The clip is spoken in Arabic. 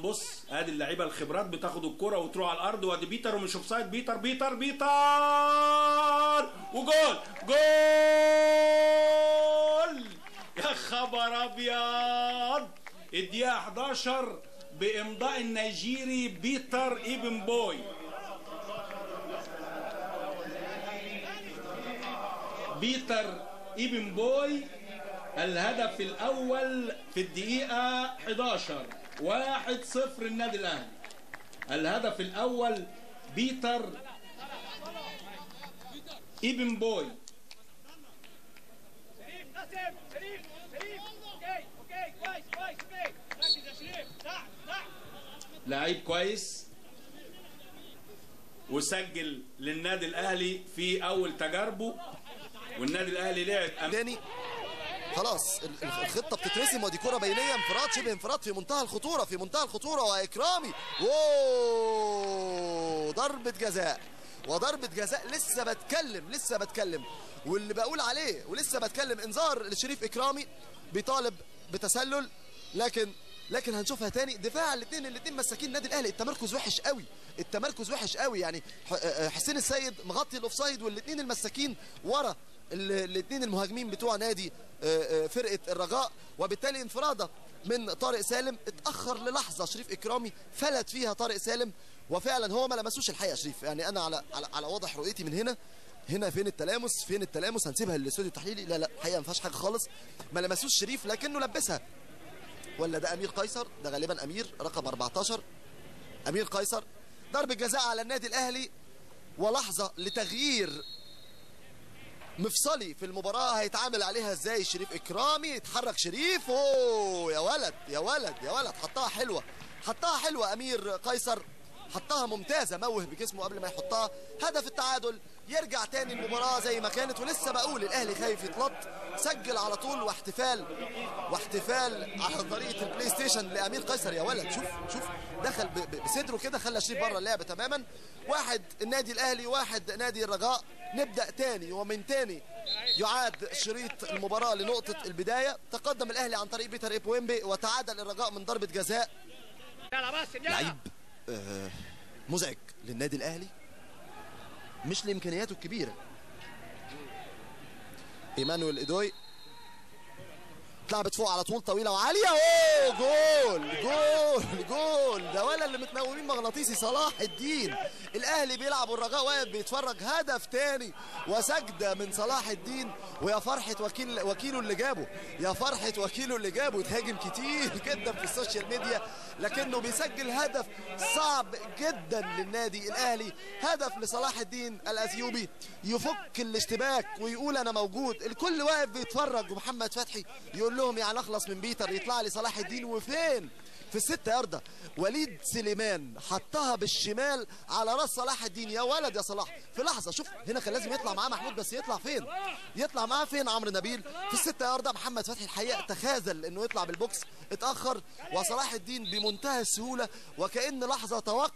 بص ادي اللعيبه الخبرات بتاخد الكرة وتروح على الارض، وادي بيتر ومش اوف سايد، بيتر وجول جول يا خبر ابيض. الدقيقة 11 بامضاء النيجيري بيتر ايبن بوي. بيتر ايبن بوي الهدف الاول في الدقيقة 11. 1-0 النادي الاهلي. الهدف الاول بيتر ايبن بوي. لعيب كويس وسجل للنادي الاهلي في اول تجاربه، والنادي الاهلي لعب تاني. خلاص الخطه بتترسم، ودي كره بينيه، انفراد شبه انفراد في منتهى الخطوره، في منتهى الخطوره، واكرامي ضربه جزاء، وضربه جزاء. لسه بتكلم واللي بقول عليه ولسه بتكلم، انذار لشريف اكرامي بيطالب بتسلل، لكن هنشوفها تاني. دفاع الاثنين مساكين النادي الاهلي، التمركز وحش قوي يعني. حسين السيد مغطي الاوفسايد، والاثنين المساكين ورا الاثنين المهاجمين بتوع نادي فرقه الرجاء، وبالتالي انفراده من طارق سالم. اتاخر للحظه شريف اكرامي، فلت فيها طارق سالم، وفعلا هو ما لمسوش الحقيقه شريف. يعني انا على واضح رؤيتي من هنا فين التلامس؟ هنسيبها للاستوديو التحليلي. لا الحقيقه ما فيهاش حاجه خالص، ما لمسوش شريف لكنه لبسها. ولا ده امير قيصر؟ ده غالبا امير رقم 14، امير قيصر. ضربه جزاء على النادي الاهلي، ولحظه لتغيير مفصلي في المباراه. هيتعامل عليها ازاي شريف اكرامي؟ يتحرك شريف، يا ولد حطها حلوه امير قيصر، حطها ممتازه، موه بجسمه قبل ما يحطها. هدف التعادل، يرجع تاني المباراه زي ما كانت. ولسه بقول الاهلي خايف يتلط، سجل على طول، واحتفال على طريقه البلاي ستيشن لامير قيصر. يا ولد شوف دخل بصدره كده، خلى شريف بره اللعبه تماما. 1 النادي الاهلي 1 نادي الرجاء. نبدا تاني، ومن تاني يعاد شريط المباراه لنقطه البدايه. تقدم الاهلي عن طريق بيتر إيبويمبي، وتعادل الرجاء من ضربه جزاء. لعيب مزعج للنادي الاهلي، مش لامكانياته الكبيره. ايمانويل إيدوي اتلعبت فوق على طول، طويله وعاليه. جول ده ولا اللي متنومين مغناطيسي صلاح الدين. الاهلي بيلعب والرجاء واقف بيتفرج. هدف تاني وسجده من صلاح الدين، ويا فرحه وكيله اللي جابه. اتهاجم كتير جدا في السوشيال ميديا، لكنه بيسجل هدف صعب جدا للنادي الاهلي. هدف لصلاح الدين الاثيوبي، يفك الاشتباك ويقول انا موجود. الكل واقف بيتفرج، ومحمد فتحي يقول لهم يعني اخلص من بيتر، يطلع لي صلاح الدين. وفين؟ في ال6 ياردة. وليد سليمان حطها بالشمال على راس صلاح الدين. يا ولد يا صلاح، في لحظه شوف هنا كان لازم يطلع معاه محمود، بس يطلع فين؟ يطلع معاه فين عمرو نبيل؟ في ال6 ياردة. محمد فتحي الحقيقه تخاذل انه يطلع بالبوكس، اتاخر، وصلاح الدين بمنتهى السهوله وكأن لحظه توقف